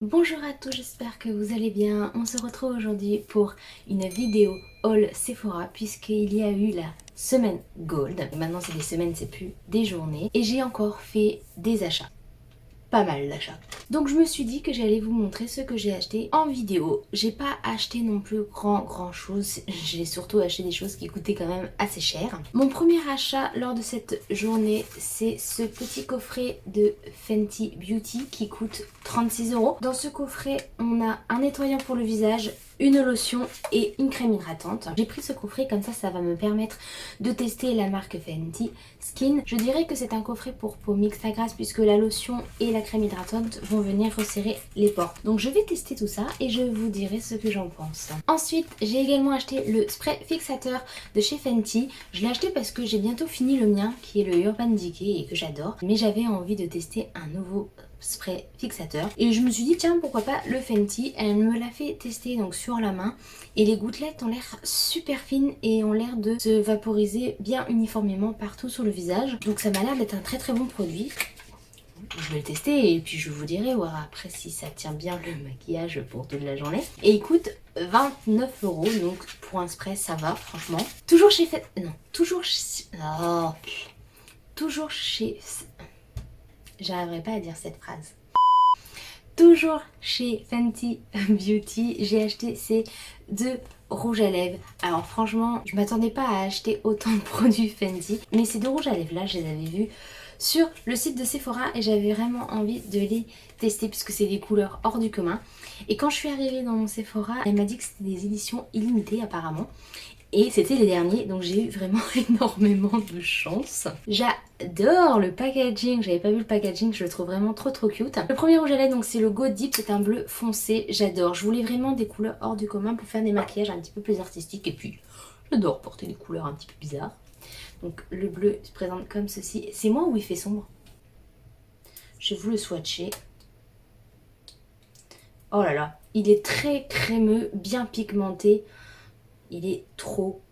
Bonjour à tous, j'espère que vous allez bien. On se retrouve aujourd'hui pour une vidéo haul Sephora puisqu'il y a eu la semaine Gold. Maintenant c'est des semaines, c'est plus des journées. Et j'ai encore fait des achats. Pas mal d'achats. Donc je me suis dit que j'allais vous montrer ce que j'ai acheté en vidéo. J'ai pas acheté non plus grand chose. J'ai surtout acheté des choses qui coûtaient quand même assez cher. Mon premier achat lors de cette journée, c'est ce petit coffret de Fenty Beauty qui coûte 36 €. Dans ce coffret, on a un nettoyant pour le visage, une lotion et une crème hydratante. J'ai pris ce coffret comme ça va me permettre de tester la marque Fenty Skin. Je dirais que c'est un coffret pour peau mixte à grasse puisque la lotion et la crème hydratante vont venir resserrer les pores. Donc je vais tester tout ça et je vous dirai ce que j'en pense. Ensuite, j'ai également acheté le spray fixateur de chez Fenty. Je l'ai acheté parce que j'ai bientôt fini le mien qui est le Urban Decay et que j'adore. Mais j'avais envie de tester un nouveau spray fixateur et je me suis dit tiens pourquoi pas le Fenty. Elle me l'a fait tester donc sur la main et les gouttelettes ont l'air super fines et ont l'air de se vaporiser bien uniformément partout sur le visage, donc ça m'a l'air d'être un très bon produit. Je vais le tester et puis je vous dirai voir après si ça tient bien le maquillage pour toute la journée. Et il coûte 29 €, donc pour un spray ça va franchement. Toujours chez toujours chez j'arriverai pas à dire cette phrase. Toujours chez Fenty Beauty, j'ai acheté ces deux rouges à lèvres. Alors franchement, je m'attendais pas à acheter autant de produits Fenty, mais ces deux rouges à lèvres là, je les avais vus sur le site de Sephora et j'avais vraiment envie de les tester puisque c'est des couleurs hors du commun. Et quand je suis arrivée dans mon Sephora, elle m'a dit que c'était des éditions illimitées apparemment. Et c'était les derniers, donc j'ai eu vraiment énormément de chance. J'adore le packaging, j'avais pas vu le packaging, je le trouve vraiment trop cute. Le premier rouge à lèvres, donc c'est le Go Deep, c'est un bleu foncé, j'adore. Je voulais vraiment des couleurs hors du commun pour faire des maquillages un petit peu plus artistiques et puis j'adore porter des couleurs un petit peu bizarres. Donc le bleu se présente comme ceci. C'est moi où il fait sombre? Je vais vous le swatcher. Oh là là, il est très crémeux, bien pigmenté. Il est trop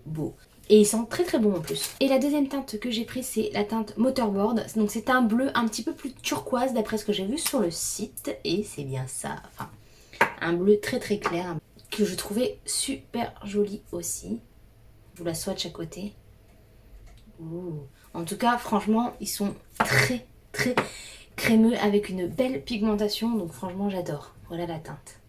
beau. Et il sent très bon en plus. Et la deuxième teinte que j'ai prise, c'est la teinte Motorboard. Donc c'est un bleu un petit peu plus turquoise d'après ce que j'ai vu sur le site. Et c'est bien ça. Enfin, un bleu très clair que je trouvais super joli aussi. Je vous la swatch à côté. Ouh. En tout cas, franchement, ils sont très crémeux avec une belle pigmentation. Donc franchement, j'adore. Voilà la teinte.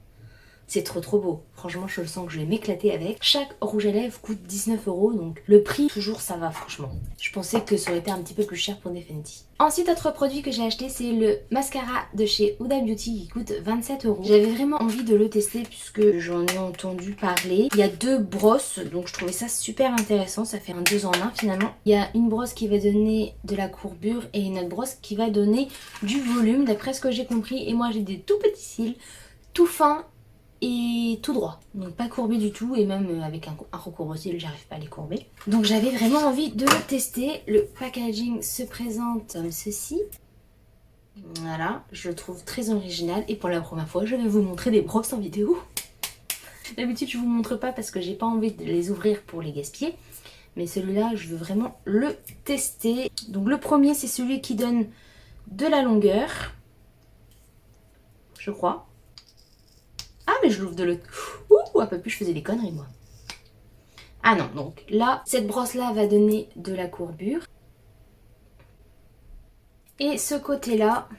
C'est trop beau. Franchement, je le sens que je vais m'éclater avec. Chaque rouge à lèvres coûte 19 €. Donc le prix, toujours, ça va franchement. Je pensais que ça aurait été un petit peu plus cher pour des Fenty. Ensuite, autre produit que j'ai acheté, c'est le mascara de chez Huda Beauty qui coûte 27 €. J'avais vraiment envie de le tester puisque j'en ai entendu parler. Il y a deux brosses, donc je trouvais ça super intéressant. Ça fait un 2 en 1 finalement. Il y a une brosse qui va donner de la courbure et une autre brosse qui va donner du volume, d'après ce que j'ai compris. Et moi, j'ai des tout petits cils, tout fins et tout droit, donc pas courbé du tout, et même avec un recours au cils j'arrive pas à les courber, donc j'avais vraiment envie de le tester. Le packaging se présente comme ceci, voilà, je le trouve très original et pour la première fois je vais vous montrer des brosses en vidéo. D'habitude je vous montre pas parce que j'ai pas envie de les ouvrir pour les gaspiller, mais celui-là je veux vraiment le tester. Donc le premier c'est celui qui donne de la longueur, je crois. Ah mais je l'ouvre de l'autre. Ouh, un peu plus je faisais des conneries moi. Ah non, donc là, cette brosse là va donner de la courbure. Et ce côté là,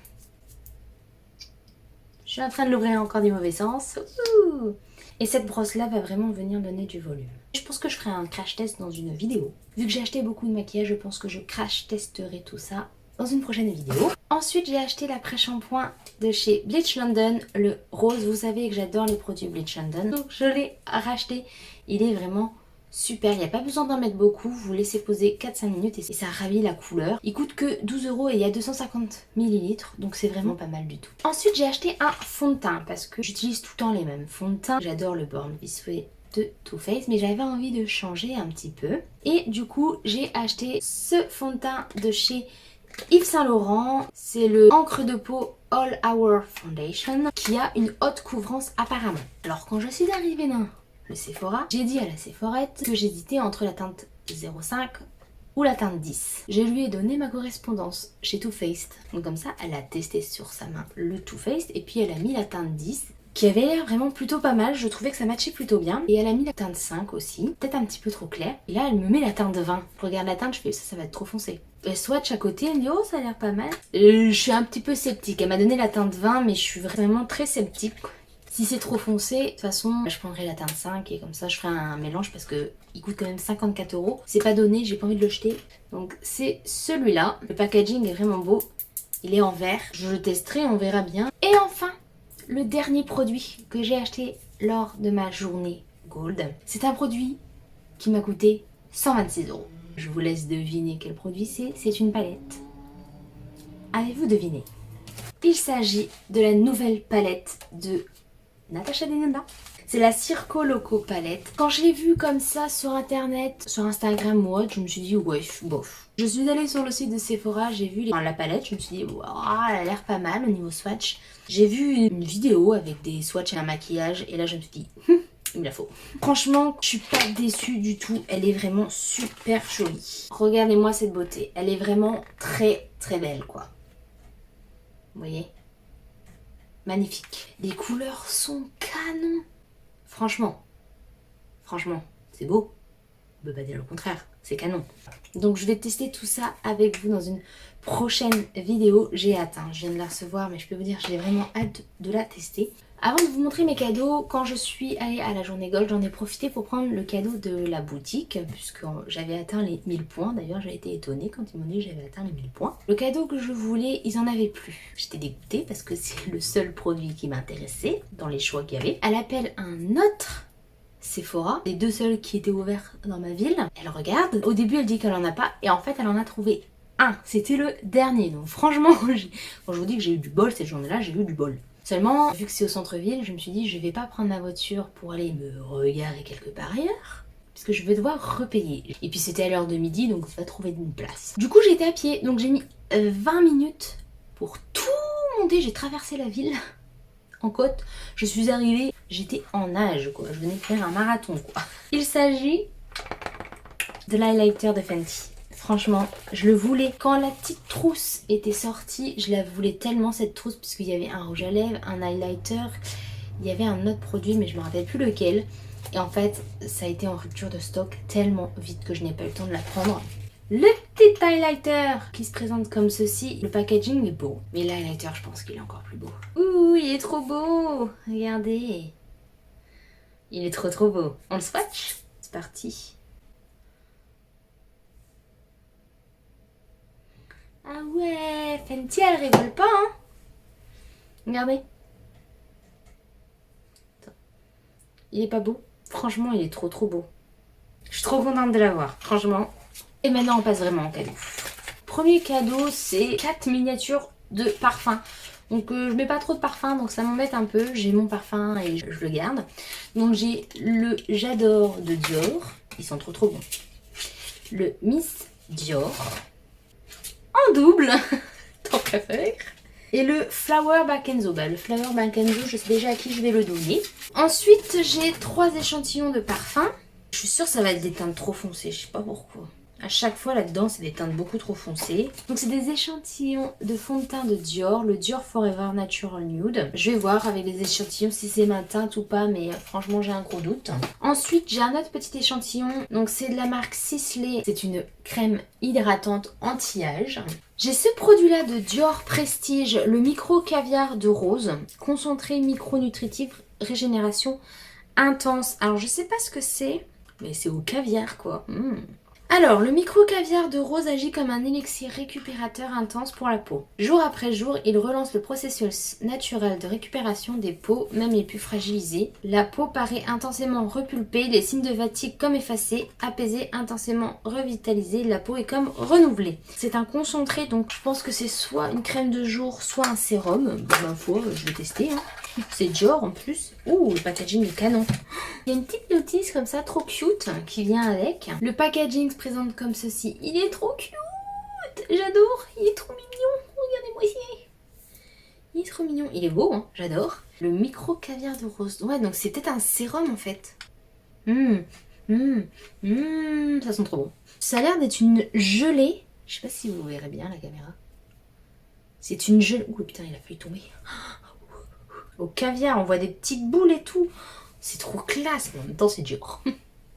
je suis en train de l'ouvrir encore du mauvais sens. Ouh. Et cette brosse là va vraiment venir donner du volume. Je pense que je ferai un crash test dans une vidéo. Vu que j'ai acheté beaucoup de maquillage, je pense que je crash testerai tout ça dans une prochaine vidéo. Ensuite, j'ai acheté l'après-shampoing de chez Bleach London, le rose. Vous savez que j'adore les produits Bleach London, donc je l'ai racheté. Il est vraiment super, il n'y a pas besoin d'en mettre beaucoup. Vous laissez poser 4-5 minutes et ça ravit la couleur. Il coûte que 12 € et il y a 250 ml, donc c'est vraiment pas mal du tout. Ensuite, j'ai acheté un fond de teint parce que j'utilise tout le temps les mêmes fonds de teint. J'adore le Born This Way de Too Faced, mais j'avais envie de changer un petit peu. Et du coup, j'ai acheté ce fond de teint de chez Yves Saint Laurent, c'est le encre de peau All Hour Foundation qui a une haute couvrance apparemment. Alors quand je suis arrivée dans le Sephora, j'ai dit à la Sephorette que j'hésitais entre la teinte 05 ou la teinte 10. Je lui ai donné ma correspondance chez Too Faced. Donc comme ça, elle a testé sur sa main le Too Faced et puis elle a mis la teinte 10 qui avait l'air vraiment plutôt pas mal. Je trouvais que ça matchait plutôt bien. Et elle a mis la teinte 5 aussi, peut-être un petit peu trop clair. Et là, elle me met la teinte 20. Je regarde la teinte, je fais ça va être trop foncé. Elle swatch à côté, elle me dit oh ça a l'air pas mal. Je suis un petit peu sceptique. Elle m'a donné la teinte 20 mais je suis vraiment très sceptique. Si c'est trop foncé, de toute façon, je prendrai la teinte 5 et comme ça je ferai un mélange parce que il coûte quand même 54 €. C'est pas donné, j'ai pas envie de le jeter. Donc c'est celui-là. Le packaging est vraiment beau. Il est en verre. Je le testerai, on verra bien. Et enfin, le dernier produit que j'ai acheté lors de ma journée Gold. C'est un produit qui m'a coûté 126 €. Je vous laisse deviner quel produit c'est. C'est une palette. Avez-vous deviné? Il s'agit de la nouvelle palette de Natasha Denona. C'est la Circo Loco palette. Quand je l'ai vue comme ça sur internet, sur Instagram ou autre, je me suis dit ouais, bof. Je suis allée sur le site de Sephora, j'ai vu la palette, je me suis dit wow, elle a l'air pas mal au niveau swatch. J'ai vu une vidéo avec des swatchs et un maquillage et là je me suis dit il me la faut. Franchement, je suis pas déçue du tout, elle est vraiment super jolie. Regardez-moi cette beauté, elle est vraiment très très belle quoi. Vous voyez? Magnifique. Les couleurs sont canon. Franchement, c'est beau. On peut pas dire le contraire, c'est canon. Donc je vais tester tout ça avec vous dans une prochaine vidéo. J'ai hâte, hein. Je viens de la recevoir, mais je peux vous dire j'ai vraiment hâte de la tester. Avant de vous montrer mes cadeaux, quand je suis allée à la journée Gold, j'en ai profité pour prendre le cadeau de la boutique, puisque j'avais atteint les 1000 points. D'ailleurs, j'ai été étonnée quand ils m'ont dit que j'avais atteint les 1000 points. Le cadeau que je voulais, ils en avaient plus. J'étais dégoûtée parce que c'est le seul produit qui m'intéressait dans les choix qu'il y avait. Elle appelle un autre Sephora, les deux seuls qui étaient ouverts dans ma ville. Elle regarde, au début elle dit qu'elle en a pas, et en fait elle en a trouvé un. C'était le dernier, donc franchement, quand je vous dis que j'ai eu du bol cette journée-là, j'ai eu du bol. Seulement, vu que c'est au centre-ville, je me suis dit je vais pas prendre ma voiture pour aller me regarer quelque part ailleurs, puisque je vais devoir repayer. Et puis c'était à l'heure de midi, donc il va trouver une place. Du coup j'ai été à pied, donc j'ai mis 20 minutes pour tout monter, j'ai traversé la ville en côte, je suis arrivée, j'étais en nage quoi, je venais faire un marathon quoi. Il s'agit de l'highlighter de Fenty. Franchement, je le voulais. Quand la petite trousse était sortie, je la voulais tellement cette trousse puisqu'il y avait un rouge à lèvres, un highlighter, il y avait un autre produit mais je me rappelle plus lequel. Et en fait, ça a été en rupture de stock tellement vite que je n'ai pas eu le temps de la prendre. Le petit highlighter qui se présente comme ceci. Le packaging est beau, mais l'highlighter, je pense qu'il est encore plus beau. Ouh, il est trop beau. Regardez. Il est trop beau. On le swatch? C'est parti. Ah ouais, Fenty, elle rigole pas, hein. Regardez. Attends. Il est pas beau? Franchement, il est trop beau. Je suis trop contente de l'avoir, franchement. Et maintenant, on passe vraiment au cadeau. Premier cadeau, c'est 4 miniatures de parfum. Donc je mets pas trop de parfum, donc ça m'embête un peu. J'ai mon parfum et je le garde. Donc j'ai le J'adore de Dior. Ils sont trop bons. Le Miss Dior. En double, tant qu'à faire. Et le Flower by Kenzo. Bah, le Flower by Kenzo, je sais déjà à qui je vais le donner. Ensuite, j'ai 3 échantillons de parfum. Je suis sûre que ça va être des teintes trop foncées, je sais pas pourquoi. À chaque fois là-dedans, c'est des teintes beaucoup trop foncées. Donc c'est des échantillons de fond de teint de Dior, le Dior Forever Natural Nude. Je vais voir avec les échantillons si c'est ma teinte ou pas, mais franchement j'ai un gros doute. Ensuite, j'ai un autre petit échantillon. Donc c'est de la marque Sisley. C'est une crème hydratante anti-âge. J'ai ce produit-là de Dior Prestige, le micro caviar de rose. Concentré micronutritif, régénération intense. Alors je sais pas ce que c'est, mais c'est au caviar quoi. Alors, le micro-caviar de rose agit comme un élixir récupérateur intense pour la peau. Jour après jour, il relance le processus naturel de récupération des peaux, même les plus fragilisées. La peau paraît intensément repulpée, les signes de fatigue comme effacés, apaisée, intensément revitalisée, la peau est comme renouvelée. C'est un concentré, donc je pense que c'est soit une crème de jour, soit un sérum. Bon, ma foi, je vais tester, hein. C'est Dior en plus. Ouh, le packaging est canon. Il y a une petite notice comme ça, trop cute, qui vient avec. Le packaging se présente comme ceci. Il est trop cute. J'adore. Il est trop mignon. Regardez-moi ici. Il est trop mignon. Il est beau, hein. J'adore. Le micro caviar de rose. Ouais, donc c'est peut-être un sérum en fait. Ça sent trop bon. Ça a l'air d'être une gelée. Je sais pas si vous verrez bien la caméra. C'est une gelée. Ouh putain, il a failli tomber. Au caviar, on voit des petites boules et tout. C'est trop classe, mais en même temps c'est dur.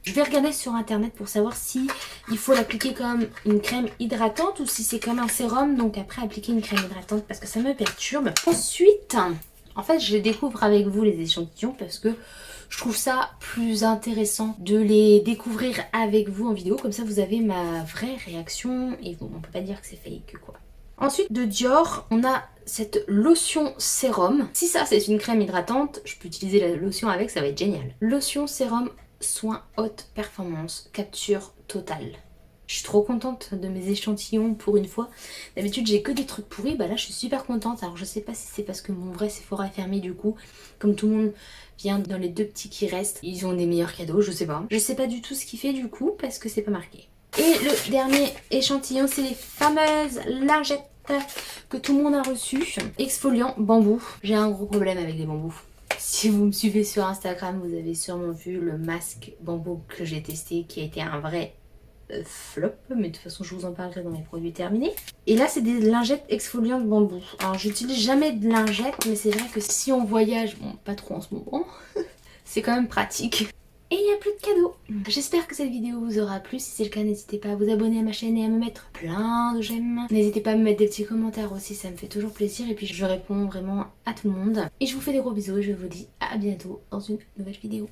Je vais regarder sur internet pour savoir si il faut l'appliquer comme une crème hydratante ou si c'est comme un sérum, donc après appliquer une crème hydratante parce que ça me perturbe. Ensuite, en fait je découvre avec vous les échantillons parce que je trouve ça plus intéressant de les découvrir avec vous en vidéo, comme ça vous avez ma vraie réaction et bon, on peut pas dire que c'est fake quoi. Ensuite de Dior, on a cette lotion sérum. Si ça c'est une crème hydratante, je peux utiliser la lotion avec, ça va être génial. Lotion sérum soin haute performance, capture totale. Je suis trop contente de mes échantillons pour une fois. D'habitude j'ai que des trucs pourris, bah là je suis super contente. Alors je sais pas si c'est parce que mon vrai Sephora est fermé du coup. Comme tout le monde vient dans les 2 petits qui restent, ils ont des meilleurs cadeaux, je sais pas. Je sais pas du tout ce qu'il fait du coup parce que c'est pas marqué. Et le dernier échantillon, c'est les fameuses lingettes que tout le monde a reçues. Exfoliant bambou. J'ai un gros problème avec les bambous. Si vous me suivez sur Instagram, vous avez sûrement vu le masque bambou que j'ai testé qui a été un vrai flop. Mais de toute façon, je vous en parlerai dans mes produits terminés. Et là, c'est des lingettes exfoliantes bambou. Alors, j'utilise jamais de lingettes, mais c'est vrai que si on voyage, bon, pas trop en ce moment, c'est quand même pratique. Et il n'y a plus de cadeaux. J'espère que cette vidéo vous aura plu. Si c'est le cas, n'hésitez pas à vous abonner à ma chaîne et à me mettre plein de j'aime. N'hésitez pas à me mettre des petits commentaires aussi, ça me fait toujours plaisir. Et puis je réponds vraiment à tout le monde. Et je vous fais des gros bisous et je vous dis à bientôt dans une nouvelle vidéo.